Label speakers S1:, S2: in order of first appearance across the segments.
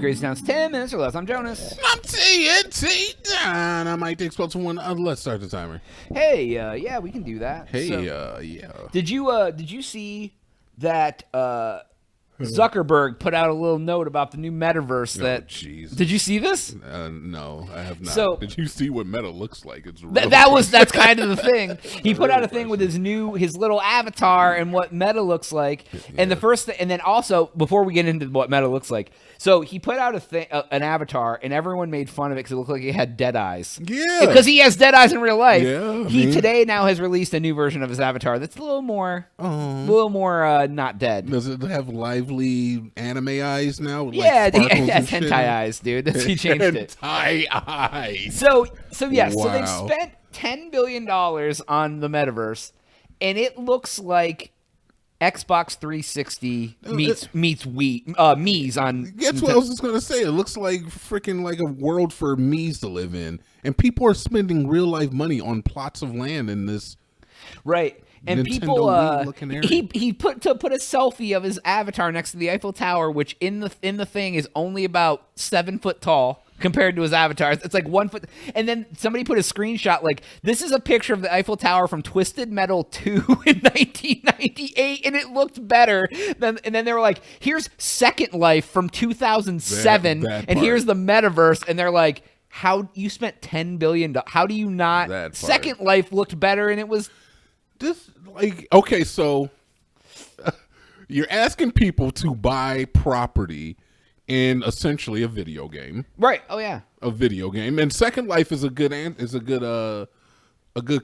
S1: Crazy Town's 10 minutes or less. I'm Jonas.
S2: I'm TNT Don. I'm Mike the Explosive One. Let's start the timer.
S1: Hey, yeah, we can do that.
S2: Hey,
S1: So,
S2: yeah.
S1: Did you see that Zuckerberg put out a little note about the new Metaverse?
S2: Jeez.
S1: Did you see this?
S2: No, I have not.
S1: So-
S2: did you see what Meta looks like? It's
S1: That's kind of the thing. He put out a thing with his little avatar and what Meta looks like. And the first thing, and then also before we get into what Meta looks like, so he put out an avatar, and everyone made fun of it because it looked like he had dead eyes.
S2: Yeah,
S1: because he has dead eyes in real life.
S2: Yeah,
S1: he today now has released a new version of his avatar that's a little more not dead.
S2: Does it have lively anime eyes now? With
S1: Yeah,
S2: like
S1: it has
S2: and
S1: hentai
S2: shit?
S1: eyes, dude. He changed it.
S2: Hentai eyes.
S1: So they've
S2: Wow.
S1: spent $10 billion on the Metaverse, and it looks like Xbox 360 meets Mii's on.
S2: That's what I was just gonna say. It looks like freaking like a world for Mii's to live in, and people are spending real life money on plots of land in this.
S1: Right. And
S2: Nintendo
S1: people,
S2: Wii-looking area.
S1: he put a selfie of his avatar next to the Eiffel Tower, which in the thing is only about 7 foot tall compared to his avatar. It's like 1 foot. And then somebody put a screenshot like, this is a picture of the Eiffel Tower from Twisted Metal 2 in 1998, and it looked better. And then they were like, here's Second Life from 2007,
S2: That
S1: and
S2: part.
S1: here's the Metaverse, and they're like, how you spent $10 billion? How do you not?
S2: That part.
S1: Second Life looked better, and it was.
S2: This okay, so you're asking people to buy property in essentially a video game,
S1: Right. Oh yeah.
S2: a video game, and Second Life is a good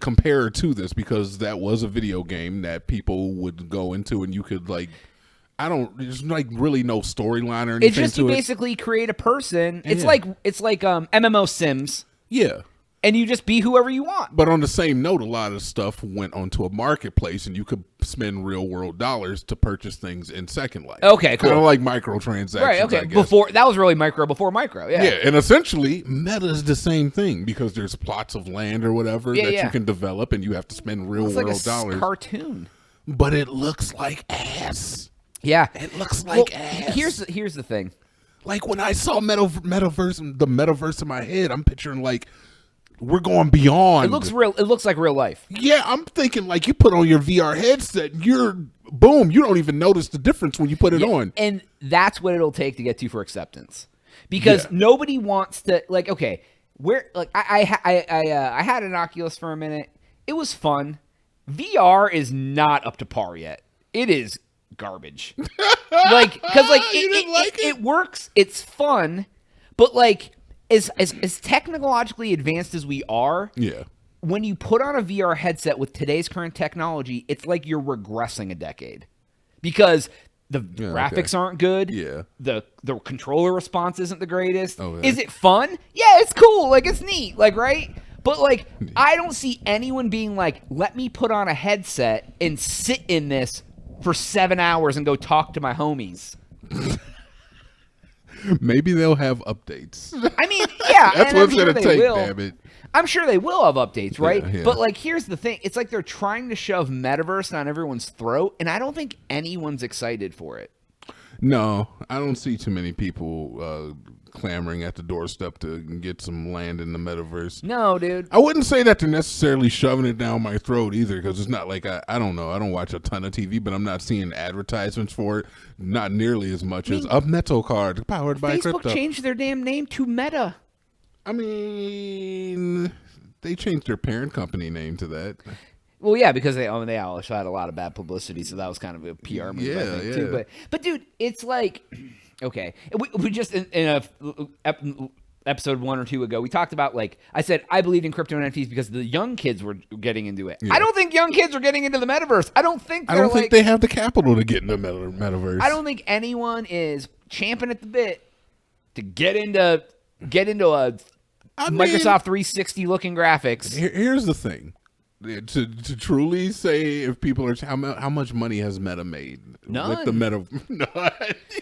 S2: comparer to this because that was a video game that people would go into, and you could there's like really no storyline or anything.
S1: It's just
S2: to
S1: you
S2: it.
S1: basically create a person. It's
S2: Yeah.
S1: like MMO Sims,
S2: Yeah.
S1: and you just be whoever you want.
S2: But on the same note, a lot of stuff went onto a marketplace, and you could spend real world dollars to purchase things in Second Life.
S1: Okay, cool.
S2: Kind of like microtransactions.
S1: Right. Okay.
S2: I guess.
S1: Before that was really before micro. Yeah.
S2: Yeah, and essentially, Meta is the same thing because there's plots of land or whatever that
S1: Yeah.
S2: you can develop, and you have to spend real
S1: It's
S2: world
S1: like a
S2: dollars.
S1: cartoon.
S2: But it looks like ass.
S1: Yeah.
S2: It looks like ass.
S1: Here's the thing.
S2: Like when I saw the metaverse in my head, I'm picturing like we're going beyond.
S1: It looks real. It looks like real life.
S2: Yeah, I'm thinking like you put on your VR headset, boom, you don't even notice the difference when you put it on.
S1: And that's what it'll take to get to for acceptance, because nobody wants to okay. I had an Oculus for a minute. It was fun. VR is not up to par yet. It is garbage. It works. It's fun, but as technologically advanced as we are,
S2: Yeah.
S1: when you put on a VR headset with today's current technology, it's like you're regressing a decade because the graphics aren't good.
S2: Yeah.
S1: The controller response isn't the greatest.
S2: Oh, yeah.
S1: Is it fun? Yeah, it's cool. It's neat. Right? But I don't see anyone being like, let me put on a headset and sit in this for 7 hours and go talk to my homies.
S2: Maybe they'll have updates.
S1: I mean, yeah,
S2: That's
S1: and
S2: what it's
S1: I'm sure
S2: going to
S1: they
S2: take,
S1: will.
S2: damn it.
S1: I'm sure they will have updates, right?
S2: Yeah.
S1: But here's the thing. It's like they're trying to shove Metaverse down everyone's throat, and I don't think anyone's excited for it.
S2: No, I don't see too many people clamoring at the doorstep to get some land in the metaverse.
S1: No, dude.
S2: I wouldn't say that they're necessarily shoving it down my throat either, because it's not like I don't know. I don't watch a ton of TV, but I'm not seeing advertisements for it. Not nearly as much as a Metal card powered by
S1: Facebook
S2: crypto.
S1: changed their damn name to Meta.
S2: I mean, they changed their parent company name to that.
S1: Well, yeah, because they also had a lot of bad publicity, so that was kind of a PR move, I think, too. But dude, it's like, okay, we just in episode 1 or 2 ago, we talked about I said I believed in crypto and NFTs because the young kids were getting into it.
S2: Yeah.
S1: I don't think young kids are getting into the metaverse. I don't think
S2: they have the capital to get in the metaverse.
S1: I don't think anyone is champing at the bit to get into a Microsoft 360 looking graphics.
S2: Here's the thing. To truly say if people are how much money has Meta made
S1: None.
S2: with the Meta? No,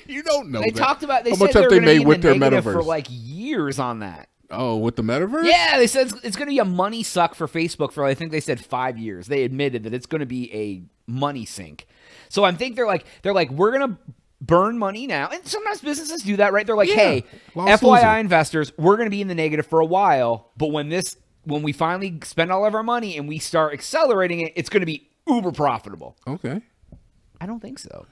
S2: you don't know.
S1: They talked about
S2: how
S1: said
S2: much
S1: they
S2: have
S1: were
S2: they made
S1: be
S2: with their
S1: negative
S2: metaverse
S1: for years on that.
S2: Oh, with the metaverse?
S1: Yeah, they said it's going to be a money suck for Facebook for I think they said 5 years. They admitted that it's going to be a money sink. So I think they're like we're going to burn money now. And sometimes businesses do that, right? They're like,
S2: Yeah,
S1: hey,
S2: lost
S1: FYI
S2: loser.
S1: investors, we're going to be in the negative for a while, but when we finally spend all of our money and we start accelerating it, it's going to be uber profitable.
S2: Okay.
S1: I don't think so.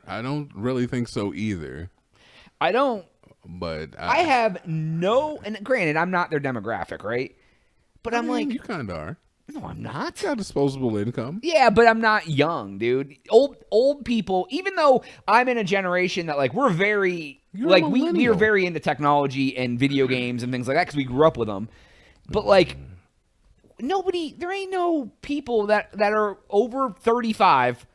S2: I don't really think so either.
S1: I don't.
S2: But
S1: I have no, and granted, I'm not their demographic, right? But I'm like,
S2: you kind of are.
S1: no, I'm not.
S2: Got disposable income.
S1: Yeah, but I'm not young, dude. Old people, even though I'm in a generation that like we're very
S2: You're
S1: like
S2: a
S1: we are
S2: millennial.
S1: very into technology and video games and things like that because we grew up with them. But like there ain't no people that are over 35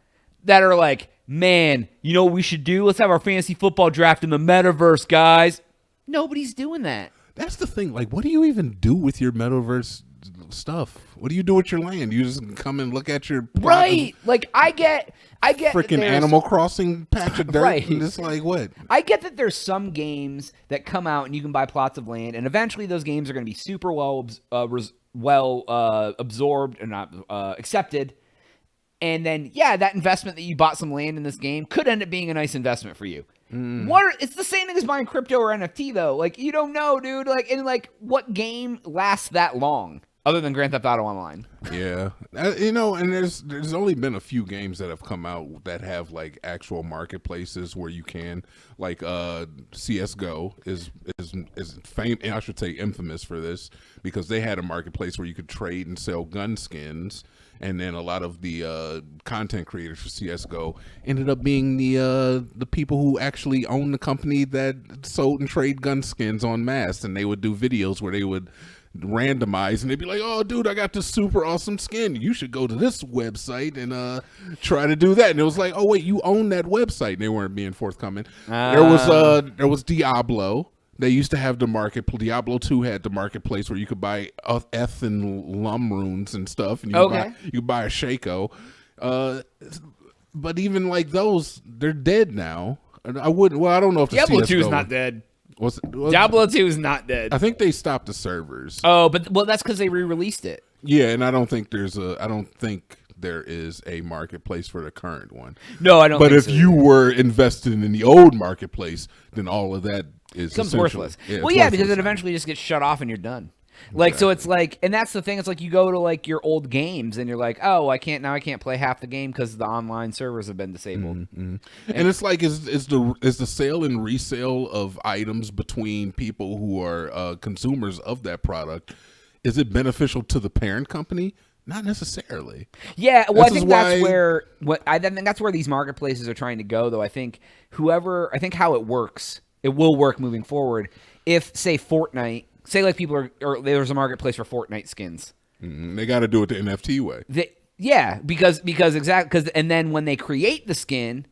S1: that are like, man, you know what we should do? Let's have our fantasy football draft in the metaverse, guys. Nobody's doing that.
S2: That's the thing. Like, what do you even do with your metaverse stuff? What do you do with your land? You just come and look at your plot
S1: Right. Like I get
S2: freaking Animal Crossing patch of dirt.
S1: Right.
S2: And it's like, what?
S1: I get that there's some games that come out and you can buy plots of land, and eventually those games are going to be super well absorbed and not accepted. And then, yeah, that investment that you bought some land in this game could end up being a nice investment for you. It's the same thing as buying crypto or NFT, though. Like, you don't know, dude. Like, and like, what game lasts that long other than Grand Theft Auto Online?
S2: Yeah. And there's only been a few games that have come out that have like actual marketplaces where you can, like CS:GO is I should say infamous for this because they had a marketplace where you could trade and sell gun skins. And then a lot of the content creators for CS:GO ended up being the people who actually own the company that sold and trade gun skins en masse. And they would do videos where they would randomize and they'd be like, oh, dude, I got this super awesome skin. You should go to this website and try to do that. And it was like, oh, wait, you own that website. And they weren't being forthcoming. There was Diablo. They used to have the market. Diablo 2 had the marketplace where you could buy Eth and Lum runes and stuff, and you could buy a Shaco. But even like those, they're dead now. I wouldn't. Well, I don't know if the
S1: Diablo
S2: CS:GO
S1: 2 is not dead.
S2: Well,
S1: Diablo 2 is not dead.
S2: I think they stopped the servers.
S1: Oh, but that's because they re-released it.
S2: Yeah, and I don't think there is a marketplace for the current one.
S1: No, I don't.
S2: But
S1: think
S2: if
S1: so
S2: you were invested in the old marketplace, then all of that
S1: becomes worthless.
S2: Yeah,
S1: because it eventually just gets shut off and you're done. Like, so it's like, and that's the thing. It's like you go to like your old games and you're like, oh, I can't play half the game because the online servers have been disabled.
S2: Mm-hmm. And it's like, is the sale and resale of items between people who are consumers of that product, is it beneficial to the parent company? Not necessarily.
S1: Yeah, well, I think that's where these marketplaces are trying to go, though. I think how it works, it will work moving forward. If, say, Fortnite, like people or there's a marketplace for Fortnite skins.
S2: Mm-hmm. They got to do it the NFT way.
S1: Because and then when they create the skin,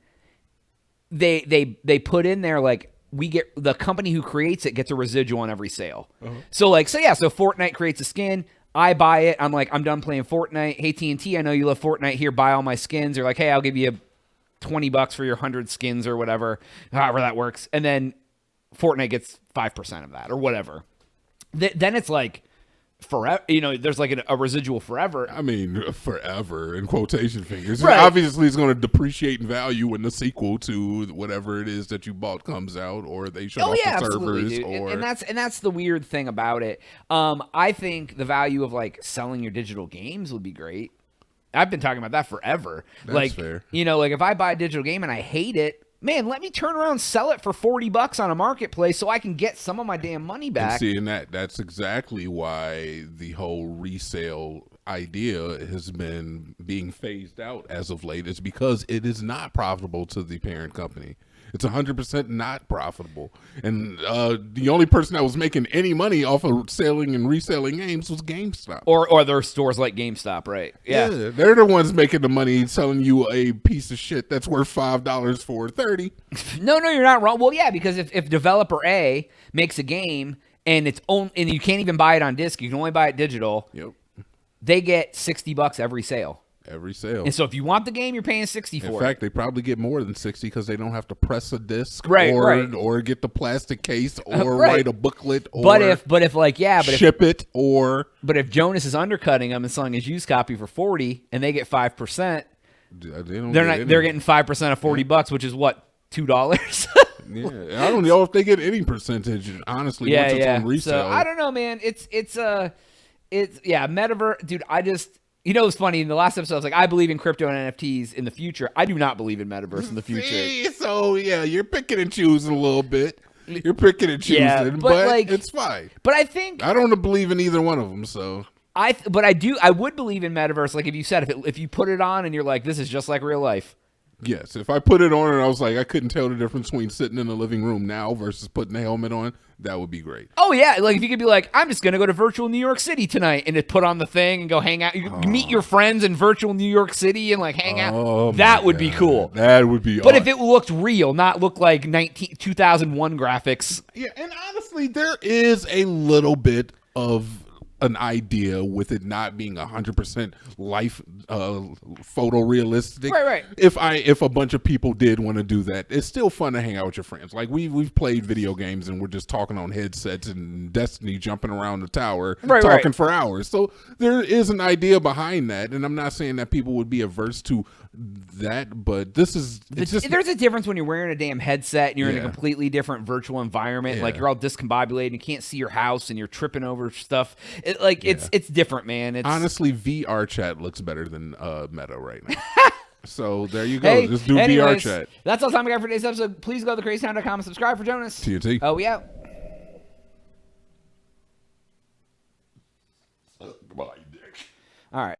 S1: they put in there like the company who creates it gets a residual on every sale. Uh-huh. So Fortnite creates a skin. I buy it. I'm like, I'm done playing Fortnite. Hey, TNT, I know you love Fortnite. Here, buy all my skins. They're like, hey, I'll give you $20 for your 100 skins or whatever, however that works. And then Fortnite gets 5% of that or whatever. Then it's like forever. There's like a residual forever.
S2: I mean, forever in quotation fingers.
S1: Right.
S2: Obviously, it's going to depreciate in value when the sequel to whatever it is that you bought comes out, or they shut off the servers.
S1: Dude.
S2: Or...
S1: And that's the weird thing about it. I think the value of like selling your digital games would be great. I've been talking about that forever.
S2: That's fair.
S1: Like if I buy a digital game and I hate it, man, let me turn around and sell it for $40 on a marketplace so I can get some of my damn money back.
S2: And that's exactly why the whole resale idea has been being phased out as of late. It's because it is not profitable to the parent company. It's 100% not profitable. And the only person that was making any money off of selling and reselling games was GameStop.
S1: Or their stores like GameStop, right? Yeah.
S2: They're the ones making the money selling you a piece of shit that's worth $5 for $30.
S1: No, you're not wrong. Well, yeah, because if developer A makes a game and and you can't even buy it on disc, you can only buy it digital.
S2: Yep.
S1: They get $60 every sale.
S2: Every sale.
S1: And so if you want the game, you're paying $60 for it.
S2: In fact, they probably get more than $60 because they don't have to press a disc or get the plastic case or write a booklet or
S1: ship
S2: it or...
S1: But if Jonas is undercutting them and selling his used copy for $40 and they get 5%, They're getting 5% of $40, which is what, $2.
S2: Yeah, I don't know if they get any percentage. Honestly, once it's on resale.
S1: So I don't know, man. It's Metaverse, dude. It's funny. In the last episode, I was like, I believe in crypto and NFTs in the future. I do not believe in Metaverse in the future.
S2: See? So yeah, you're picking and choosing a little bit. You're picking and choosing, but like, it's fine.
S1: But I think
S2: I don't believe in either one of them. So
S1: I would believe in Metaverse. Like if you said if you put it on and you're like, this is just like real life.
S2: Yes, if I put it on and I was like, I couldn't tell the difference between sitting in the living room now versus putting the helmet on, that would be great.
S1: Oh yeah, like if you could be like, I'm just gonna go to virtual New York City tonight and just put on the thing and go hang out. You meet your friends in virtual New York City and like hang out. That would be cool.
S2: That would be.
S1: But if it looked real, not look like 2001 graphics.
S2: Yeah, and honestly, there is a little bit of an idea with it not being 100% life photorealistic.
S1: Right.
S2: If a bunch of people did want to do that, it's still fun to hang out with your friends. Like we've played video games and we're just talking on headsets and Destiny jumping around the tower talking for hours. So there is an idea behind that, and I'm not saying that people would be averse to that, but there's
S1: a difference when you're wearing a damn headset and you're in a completely different virtual environment. Like you're all discombobulated and you can't see your house and you're tripping over stuff. It's different, man.
S2: Honestly, VR chat looks better than Meta right now. So there you go. Hey, just do VR chat.
S1: That's all the time we got for today's episode. Please go to thecrazytown.com and subscribe for Jonas.
S2: TNT.
S1: Oh, we out.
S2: Goodbye, dick.
S1: All right.